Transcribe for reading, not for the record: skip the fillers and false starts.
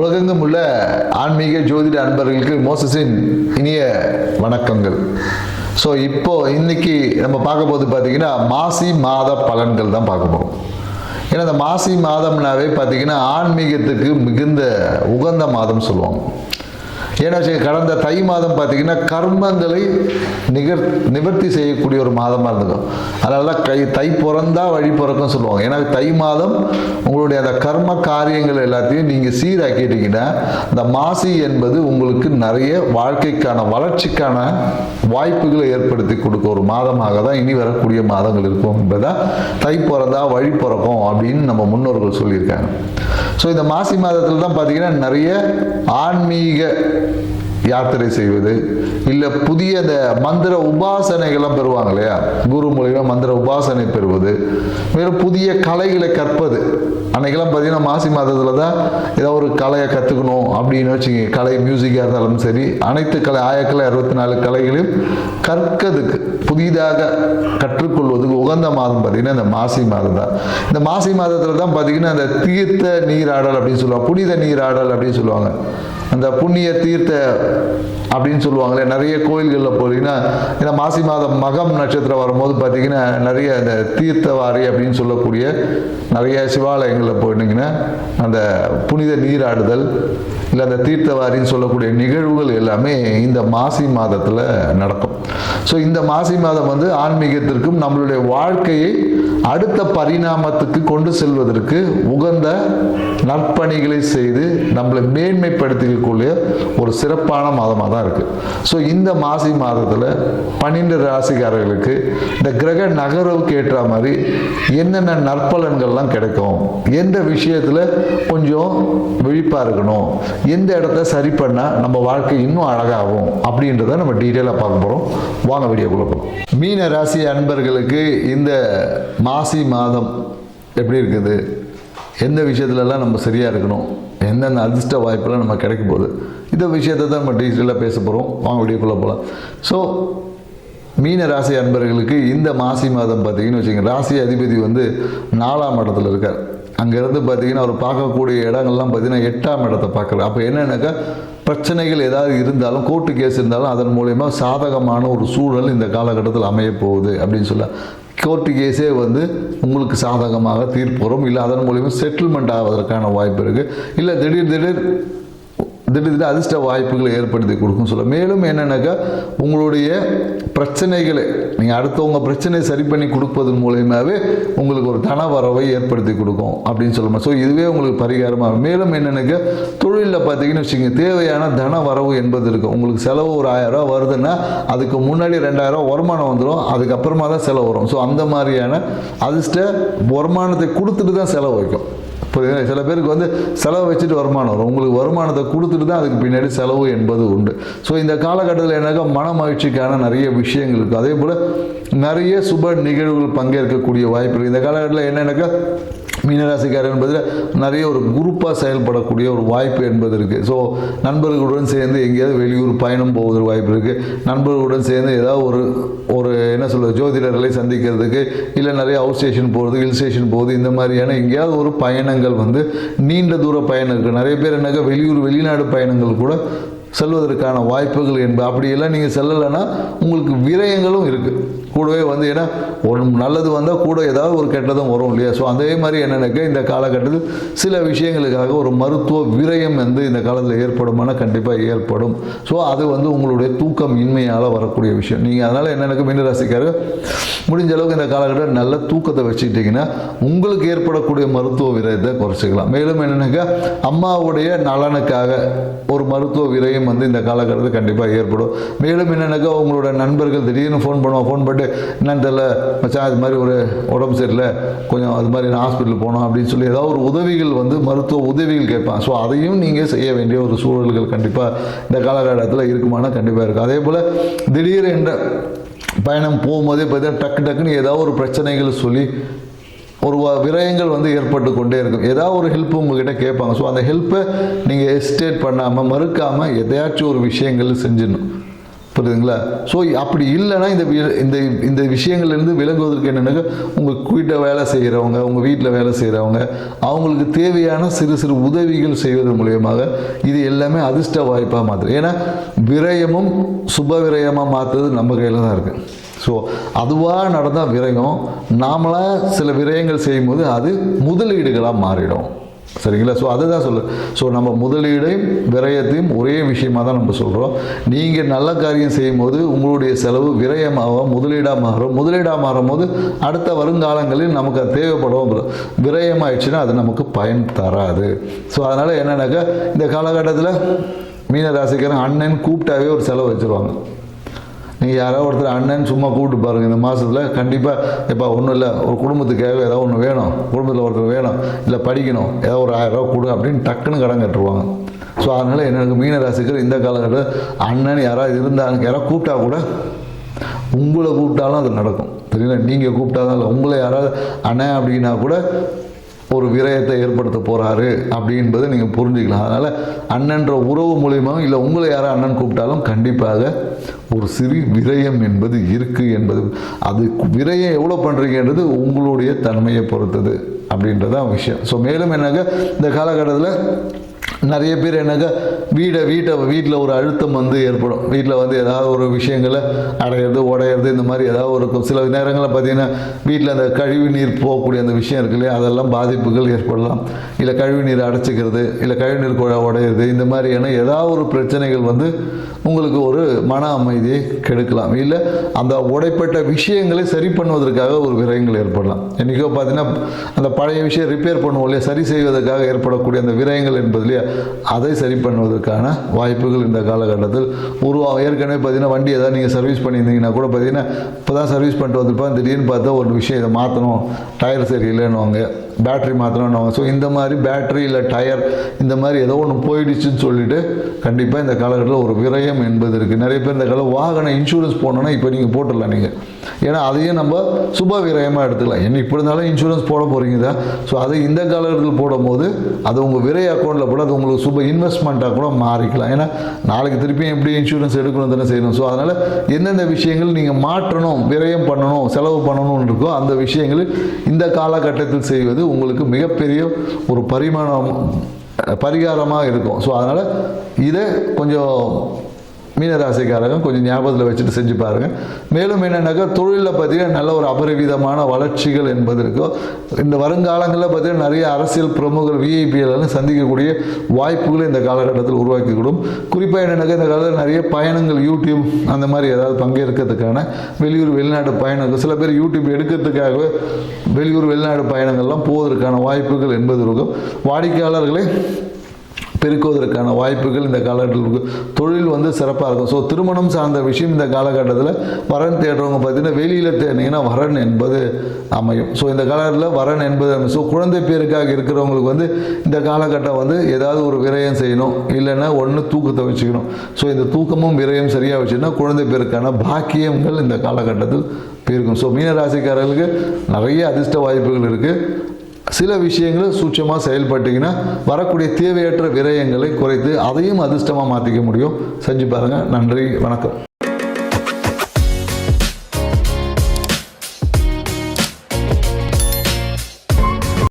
உலகெங்கும் உள்ள ஆன்மீக ஜோதிட அன்பர்களுக்கு மோசஸின் இனிய வணக்கங்கள். ஸோ இன்னைக்கு நம்ம பார்க்க போது பார்த்தீங்கன்னா மாசி மாத பலன்கள் தான் பார்க்க போகிறோம். ஏன்னா இந்த மாசி மாதம்னாவே பார்த்தீங்கன்னா ஆன்மீகத்துக்கு மிகுந்த உகந்த மாதம் சொல்லுவாங்க. ஏன்னா கடந்த தை மாதம் பார்த்தீங்கன்னா கர்மங்களை நிவர்த்தி செய்யக்கூடிய ஒரு மாதமாக இருந்தது. அதனால தான் தை பிறந்தா வழி பிறக்கும் சொல்லுவாங்க. ஏன்னா தை மாதம் உங்களுடைய அந்த கர்ம காரியங்கள் எல்லாத்தையும் நீங்கள் சீராக்கிட்டீங்கன்னா இந்த மாசி என்பது உங்களுக்கு நிறைய வாழ்க்கைக்கான வளர்ச்சிக்கான வாய்ப்புகளை ஏற்படுத்தி கொடுக்க ஒரு மாதமாக தான் இனி வரக்கூடிய மாதங்கள் இருக்கும் என்பதா தை பிறந்தா வழி பிறக்கும் அப்படின்னு நம்ம முன்னோர்கள் சொல்லியிருக்காங்க. ஸோ இந்த மாசி மாதத்தில் தான் பார்த்தீங்கன்னா நிறைய ஆன்மீக யாத்திரை செய்வது, இல்லை புதிய இந்த மந்திர உபாசனைகள்லாம் பெறுவாங்க இல்லையா, குரு மூலியமாக மந்திர உபாசனை பெறுவது, மேலும் புதிய கலைகளை கற்பது. அன்னைக்கெல்லாம் பார்த்தீங்கன்னா மாசி மாதத்தில் தான் ஏதோ ஒரு கலையை கற்றுக்கணும் அப்படின்னு வச்சுங்க. கலை மியூசிக்காக இருந்தாலும் சரி, அனைத்து கலை ஆயக்கலை 64 கலைகளையும் கற்கிறதுக்கு புதிதாக கற்றுக்கொள்வதுக்கு உகந்த மாதம் பார்த்தீங்கன்னா இந்த மாசி மாதம் தான். இந்த மாசி மாதத்தில் தான் பார்த்தீங்கன்னா அந்த தீர்த்த நீராடல் அப்படின்னு சொல்லுவாங்க, புனித நீராடல் அப்படின்னு சொல்லுவாங்க. அந்த புண்ணிய தீர்த்த அப்படின்னு சொல்லுவாங்களே, நிறைய கோயில்களில் போனீங்கன்னா இந்த மாசி மாதம் மகம் நட்சத்திரம் வரும்போது பார்த்தீங்கன்னா நிறைய அந்த தீர்த்தவாரி அப்படின்னு சொல்லக்கூடிய நிறைய சிவாலயங்களில் போயிட்டீங்கன்னா அந்த புனித நீராடுதல் இல்லை அந்த தீர்த்தவாரின்னு சொல்லக்கூடிய நிகழ்வுகள் எல்லாமே இந்த மாசி மாதத்தில் நடக்கும். ஸோ இந்த மாசி மாதம் வந்து ஆன்மீகத்திற்கும் நம்மளுடைய வாழ்க்கையை அடுத்த பரிணாமத்துக்கு கொண்டு செல்வதற்கு உகந்த நற்பணிகளை செய்து நம்மளை மேன்மைப்படுத்திக்கக்கூடிய ஒரு சிறப்பான மாதமாக தான் இருக்குது. ஸோ இந்த மாசி மாதத்தில் 12 ராசிக்காரர்களுக்கு இந்த கிரக நகர்வுக்கு ஏற்ற மாதிரி என்னென்ன நற்பலன்கள்லாம் கிடைக்கும், எந்த விஷயத்தில் கொஞ்சம் விழிப்பாக இருக்கணும், எந்த இடத்த சரி பண்ணால் நம்ம வாழ்க்கை இன்னும் அழகாகும் அப்படின்றத நம்ம டீட்டெயிலாக பார்க்க போகிறோம். வாங்க வீடியோக்குள்ள போகலாம். மீன ராசி அன்பர்களுக்கு இந்த மாசி மாதம் எப்படி இருக்குது, எந்த விஷயத்துலலாம் நம்ம சரியாக இருக்கணும், எந்தெந்த அதிர்ஷ்ட வாய்ப்பெல்லாம் நம்ம கிடைக்க போகுது, இந்த விஷயத்தை தான் நம்ம டீட்டெயிலாக பேச போகிறோம். வாங்க வீடியோக்குள்ளே போகலாம். ஸோ மீன ராசி அன்பர்களுக்கு இந்த மாசி மாதம் பார்த்தீங்கன்னு வச்சுக்கோங்க, ராசி அதிபதி வந்து 4ஆம் இடத்துல இருக்கார். அங்கேருந்து பார்த்தீங்கன்னா அவர் பார்க்கக்கூடிய இடங்கள்லாம் பார்த்தீங்கன்னா 8ஆம் இடத்தை பார்க்குறாரு. அப்போ என்னென்னாக்கா பிரச்சனைகள் ஏதாவது இருந்தாலும், கோர்ட்டு கேஸ் இருந்தாலும் அதன் மூலயமா சாதகமான ஒரு சூழல் இந்த காலகட்டத்தில் அமைய போகுது அப்படின்னு சொல்ல. கோர்ட்டு கேஸே வந்து உங்களுக்கு சாதகமாக தீர்ப்பு வரும், இல்லை அதன் மூலயமா செட்டில்மெண்ட் ஆவதற்கான வாய்ப்பு இருக்குது, இல்லை திடீர் அதிர்ஷ்ட வாய்ப்புகளை ஏற்படுத்தி கொடுக்கும் சொல்ல. மேலும் என்னென்னாக்கா உங்களுடைய பிரச்சனைகளை நீங்கள் அடுத்தவங்க பிரச்சனையை சரி பண்ணி கொடுப்பதன் மூலயமாவே உங்களுக்கு ஒரு தன வரவை ஏற்படுத்தி கொடுக்கும் அப்படின்னு சொல்லணும். ஸோ இதுவே உங்களுக்கு பரிகாரமாக. மேலும் என்னென்னாக்கா தொழிலில் பார்த்தீங்கன்னு வச்சுக்கோங்க, தேவையான தன வரவு என்பது இருக்கும். உங்களுக்கு செலவு ஒரு 1000 ரூபா வருதுன்னா அதுக்கு முன்னாடி 2000 ரூபா வருமானம் வந்துடும், அதுக்கப்புறமா தான் செலவு வரும். ஸோ அந்த மாதிரியான அதிர்ஷ்ட வருமானத்தை கொடுத்துட்டு தான் செலவு வைக்கும். புரியுது? சில பேருக்கு வந்து செலவு வச்சுட்டு வருமானம் வரும், உங்களுக்கு வருமானத்தை கொடுத்துட்டு தான் அதுக்கு பின்னாடி செலவு என்பது உண்டு. ஸோ இந்த காலகட்டத்தில் என்னக்கா மன மகிழ்ச்சிக்கான நிறைய விஷயங்கள் இருக்குது. அதே போல் நிறைய சுப நிகழ்வுகள் பங்கேற்கக்கூடிய வாய்ப்பு இருக்குது. இந்த காலகட்டத்தில் என்னென்னாக்கா மீனராசிக்காரர் என்பதில் நிறைய ஒரு குரூப்பாக செயல்படக்கூடிய ஒரு வாய்ப்பு என்பது இருக்குது. ஸோ நண்பர்களுடன் சேர்ந்து எங்கேயாவது வெளியூர் பயணம் போவதற்கு வாய்ப்பு இருக்குது. நண்பர்களுடன் சேர்ந்து ஏதாவது ஒரு என்ன சொல்கிறது, ஜோதிடர்களை சந்திக்கிறதுக்கு, இல்லை நிறைய அவுட் ஸ்டேஷன் போகிறது, ஹில் ஸ்டேஷன் போகுது, இந்த மாதிரியான எங்கேயாவது ஒரு பயணங்கள் வந்து நீண்ட தூர பயணம் இருக்குது. நிறைய பேர் என்னக்கா வெளிநாடு பயணங்கள் கூட செல்வதற்கான வாய்ப்புகள் என்பது. அப்படியெல்லாம் நீங்கள் செல்லலைன்னா உங்களுக்கு விரயங்களும் இருக்குது கூடவே வந்து. ஏன்னா ஒரு நல்லது வந்தால் கூட ஏதாவது ஒரு கெட்டதும் வரும் இல்லையா. ஸோ அதே மாதிரி என்னென்னாக்கா இந்த காலகட்டத்தில் சில விஷயங்களுக்காக ஒரு மருத்துவ விரயம் வந்து இந்த காலத்தில் ஏற்படுமானா கண்டிப்பாக ஏற்படும். ஸோ அது வந்து உங்களுடைய தூக்கம் இன்மையால் வரக்கூடிய விஷயம். நீங்கள் அதனால் என்னென்னாக்கா மீனராசிக்காரர் முடிஞ்ச அளவுக்கு இந்த காலகட்டம் நல்ல தூக்கத்தை வச்சுக்கிட்டிங்கன்னா உங்களுக்கு ஏற்படக்கூடிய மருத்துவ விரயத்தை குறைச்சிக்கலாம். மேலும் என்னென்னாக்கா அம்மாவுடைய நலனுக்காக ஒரு மருத்துவ விரயம் வந்து இந்த காலகட்டத்தில் கண்டிப்பாக ஏற்படும். மேலும் என்னென்னாக்கா உங்களோட நண்பர்கள் திடீர்னு ஃபோன் பண்ணிட்டு என்னன்னு தெரியல மச்சான், அது மாதிரி ஒரு உடம்பு சரியில்லை, கொஞ்சம் அது மாதிரி நான் ஹாஸ்பிட்டல் போனோம் அப்படின்னு சொல்லி ஏதாவது ஒரு உதவிகள் வந்து மருத்துவ உதவிகள் கேட்பான். ஸோ அதையும் நீங்கள் செய்ய வேண்டிய ஒரு சூழல்கள் கண்டிப்பாக இந்த காலகட்டத்தில் இருக்குமானா கண்டிப்பாக இருக்கும். அதே போல் திடீர் என்ற பயணம் போகும்போதே பார்த்தீங்கன்னா டக்குன்னு ஏதாவது ஒரு பிரச்சனைகள் சொல்லி ஒரு விரயங்கள் வந்து ஏற்பட்டு கொண்டே இருக்கும். ஏதாவது ஒரு ஹெல்ப் உங்ககிட்ட கேட்பாங்க. ஸோ அந்த ஹெல்ப்பை நீங்கள் எஸ்டேட் பண்ணாமல் மறுக்காமல் எதையாச்சும் ஒரு விஷயங்கள் செஞ்சிடணும். புரியுதுங்களா? ஸோ அப்படி இல்லைன்னா இந்த இந்த விஷயங்கள்லேருந்து விலகுவதற்கு என்னென்னாக்கா, உங்கள் வீட்டை வேலை செய்கிறவங்க, உங்கள் வீட்டில் வேலை செய்கிறவங்க, அவங்களுக்கு தேவையான சிறு சிறு உதவிகள் செய்வதன் மூலியமாக இது எல்லாமே அதிர்ஷ்ட வாய்ப்பாக மாற்றுது. ஏன்னா விரயமும் சுப விரயமாக மாற்றுறது நம்ம கையில் தான் இருக்குது. ஸோ அதுவாக நடந்தால் விரயம், நாமளாக சில விரயங்கள் செய்யும்போது அது முதலீடுகளாக மாறிடும். சரிங்களா? ஸோ அதுதான் சொல்லு. ஸோ நம்ம முதலீடையும் விரயத்தையும் ஒரே விஷயமாக தான் நம்ம சொல்கிறோம். நீங்கள் நல்ல காரியம் செய்யும்போது உங்களுடைய செலவு விரயமாக முதலீடாக மாறும். முதலீடாக மாறும் போது அடுத்த வருங்காலங்களில் நமக்கு அது தேவைப்படும். விரயமாயிடுச்சுன்னா அது நமக்கு பயன் தராது. ஸோ அதனால் என்னென்னாக்கா, இந்த காலகட்டத்தில் மீனராசிக்காரன் அண்ணன் கூப்பிட்டாவே ஒரு செலவு வச்சுருவாங்க. நீங்கள் யாராவது ஒருத்தர் அண்ணன் சும்மா கூப்பிட்டு பாருங்கள், இந்த மாதத்தில் கண்டிப்பாக இப்போ ஒன்றும் இல்லை, ஒரு குடும்பத்துக்காக ஏதாவது ஒன்று வேணும், குடும்பத்தில் ஒருத்தர் வேணும், இல்லை படிக்கணும், ஏதாவது ஒரு 1000 ரூபா கொடு அப்படின்னு டக்குன்னு கடன் கட்டுருவாங்க. ஸோ அதனால் எனக்கு மீனராசிக்கு இந்த காலகட்டத்தில் அண்ணன் யாராவது இருந்தாங்க, யாராவது கூப்பிட்டா கூட, உங்களை கூப்பிட்டாலும் அது நடக்கும். தெரியல, நீங்கள் கூப்பிட்டாதான் இல்லை, உங்களை யாராவது அண்ணன் அப்படின்னா கூட ஒரு விரயத்தை ஏற்படுத்த போகிறாரு அப்படின்பதை நீங்கள் புரிஞ்சுக்கலாம். அதனால் அண்ணன்ற உறவு மூலியமாக இல்லை உங்களை யாரும் அண்ணன் கூப்பிட்டாலும் கண்டிப்பாக ஒரு சிறு விரயம் என்பது இருக்குது என்பது, அது விரயம் எவ்வளோ பண்ணுறீங்கன்றது உங்களுடைய தன்மையை பொறுத்தது அப்படின்றதான் விஷயம். ஸோ மேலும் என்னங்க, இந்த காலகட்டத்தில் நிறைய பேர் என்னக்கா வீட்டில் ஒரு அழுத்தம் வந்து ஏற்படும். வீட்டில் வந்து ஏதாவது ஒரு விஷயங்களை அடையிறது உடையிறது இந்த மாதிரி ஏதாவது ஒரு சில நேரங்களில் பார்த்தீங்கன்னா வீட்டில் அந்த கழிவு நீர் போகக்கூடிய அந்த விஷயம் இருக்கு இல்லையா, அதெல்லாம் பாதிப்புகள் ஏற்படலாம். இல்லை கழிவு நீர் அடைச்சிக்கிறது, இல்லை கழிவு நீர் உடையிறது, இந்த மாதிரியான ஏதாவது ஒரு பிரச்சனைகள் வந்து உங்களுக்கு ஒரு மன அமைதியை கெடுக்கலாம். இல்லை அந்த உடைப்பட்ட விஷயங்களை சரி பண்ணுவதற்காக ஒரு விரயங்கள் ஏற்படலாம். என்றைக்கோ பார்த்தீங்கன்னா அந்த பழைய விஷயம் ரிப்பேர் பண்ணுவோம் இல்லையா, சரி செய்வதற்காக ஏற்படக்கூடிய அந்த விரயங்கள் என்பது இல்லையா, அதை சரி பண்ணுவதற்கான வாய்ப்புகள் இந்த காலகட்டத்தில் உருவாகும். ஏற்கனவே பார்த்தீங்கன்னா வண்டி ஏதாவது நீங்கள் சர்வீஸ் பண்ணியிருந்தீங்கன்னா கூட பார்த்தீங்கன்னா இப்போ தான் சர்வீஸ் பண்ணிட்டு வந்திருப்பாங்க, திடீர்னு பார்த்தா ஒரு விஷயம் இதை மாற்றணும், டயர் சரியில்லைன்னுவாங்க, பேட்ரி மாற்றணும்னுவாங்க. ஸோ இந்த மாதிரி பேட்ரி இல்லை டயர் இந்த மாதிரி ஏதோ ஒன்று போயிடுச்சுன்னு சொல்லிட்டு கண்டிப்பாக இந்த காலகட்டத்தில் ஒரு விரயம் என்பது இருக்குது. நிறைய பேர் இந்த காலம் வாகன இன்சூரன்ஸ் போடணுன்னா இப்போ நீங்கள் போட்டுடலாம் நீங்கள், ஏன்னா அதையும் நம்ம சுப விரயமாக எடுத்துக்கலாம். என்ன இப்படி இருந்தாலும் இன்சூரன்ஸ் போட போகிறீங்க தான். ஸோ அதை இந்த காலகட்டத்தில் போடும்போது அது உங்கள் விரை அக்கௌண்ட்டில் போட அது உங்களுக்கு சுப இன்வெஸ்ட்மெண்ட்டாக கூட மாறிக்கலாம். ஏன்னா நாளைக்கு திருப்பியும் எப்படி இன்சூரன்ஸ் எடுக்கணும் தானே செய்யணும். ஸோ அதனால் எந்தெந்த விஷயங்கள் நீங்கள் மாற்றணும், விரயம் பண்ணணும், செலவு பண்ணணும்னு இருக்கோ அந்த விஷயங்கள் இந்த காலகட்டத்தில் செய்வது உங்களுக்கு மிகப்பெரிய ஒரு பரிகாரமாக இருக்கும். ஸோ அதனால் இதை கொஞ்சம் மீனராசிக்காரங்க கொஞ்சம் ஞாபகத்தில் வச்சுட்டு செஞ்சு பாருங்கள். மேலும் என்னென்னாக்கா, தொழிலில் பார்த்தீங்கன்னா நல்ல ஒரு அபரிவிதமான வளர்ச்சிகள் என்பது இருக்கும். இந்த வருங்காலங்களில் பார்த்தீங்கன்னா நிறைய அரசியல் பிரமுகர் விஐபிஎல்லாம் சந்திக்கக்கூடிய வாய்ப்புகளை இந்த காலகட்டத்தில் உருவாக்கிவிடும். குறிப்பாக என்னென்னாக்கா, இந்த காலத்தில் நிறைய பயணங்கள் யூடியூப் அந்த மாதிரி ஏதாவது பங்கேற்கிறதுக்கான வெளியூர் வெளிநாடு பயணங்கள், சில பேர் யூடியூப் எடுக்கிறதுக்காகவே வெளியூர் வெளிநாடு பயணங்கள்லாம் போவதற்கான வாய்ப்புகள் என்பது இருக்கும். வாடிக்கையாளர்களை பெருக்குவதற்கான வாய்ப்புகள் இந்த காலகட்டத்தில் தொழில் வந்து சிறப்பாக இருக்கும். ஸோ திருமணம் சார்ந்த விஷயம் இந்த காலகட்டத்தில் வரன் தேடுறவங்க பார்த்தீங்கன்னா வெளியில் தேடினீங்கன்னா வரன் என்பது அமையும். ஸோ இந்த காலகட்டத்தில் வரன் என்பது அமையும். ஸோ குழந்தை பேருக்காக இருக்கிறவங்களுக்கு வந்து இந்த காலகட்டம் வந்து ஏதாவது ஒரு விரயம் செய்யணும், இல்லைன்னா ஒன்று தூக்கத்தை வச்சுக்கணும். ஸோ இந்த தூக்கமும் விரயம் சரியாக வச்சுன்னா குழந்தை பேருக்கான பாக்கியங்கள் இந்த காலகட்டத்தில் பெருக்கும். ஸோ மீனராசிக்காரர்களுக்கு நிறைய அதிர்ஷ்ட வாய்ப்புகள் இருக்குது. சில விஷயங்களை சூட்சமாக செயல்பட்டீங்கன்னா வரக்கூடிய தேவையற்ற விரயங்களை குறைத்து அதையும் அதிர்ஷ்டமாக மாற்றிக்க முடியும். செஞ்சு பாருங்கள். நன்றி, வணக்கம்.